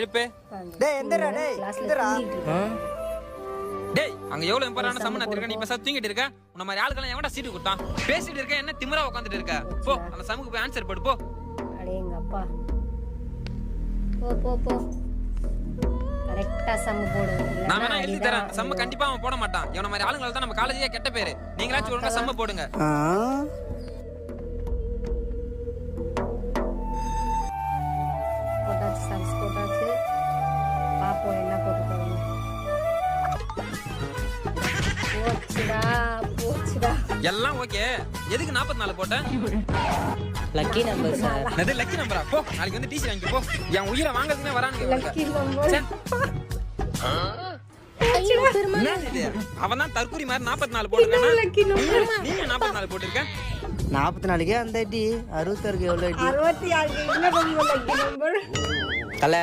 எழுப்பு. டேய் எந்திரா டேய் எந்திரா. டேய் அங்க எவ்வளவு இம்பார்ட்டன்டான சம்மன் எடுத்துக்க, நீ இப்ப தூங்கிட்டு இருக்க. உன்ன மாதிரி ஆளுக்கெல்லாம் எவன்டா சீட்டு கொடுத்தான்? பேசிட்டு இருக்க, என்ன திமிரா உட்கார்ந்துட்டு இருக்க? போ அந்த சம்முக்கு போய் ஆன்சர் போடு போ. அடே எங்க அப்பா. போ போ போ. கரெக்ட்டா சம் போடு. நான் வேணா எழுதி தரேன். சம்ம கண்டிப்பா அவன் போட மாட்டான். இவன மாதிரி ஆளுங்களால தான் நம்ம காலேஜே கெட்ட பேரு. நீங்களாச்சும் ஒழுங்கா சம்ம போடுங்க. போட்டாச்சு, சம்ஸ் போட்டாச்சு. பாப்போம் என்ன போட்டுருக்காங்க. போச்சுடா. எல்லாம் ஓகே. எதுக்கு 44 போட்ட? Lucky number sir. அது லக்கி நம்பரா? போ நாளைக்கு வந்து டிசி வாங்கி போ. என் உயிரை வாங்குறதுனே வரானுங்க. Lucky number. அவன் தான் தற்கூரி மாதிரி 44 போட்டுருக்கான். Lucky number. நீங்க 44 போட்டுருக்க. 44க்கு அந்த அடி 66க்கு எவ்வளவு அடி? 66 என்ன ரொம்ப லக்கி நம்பர். தல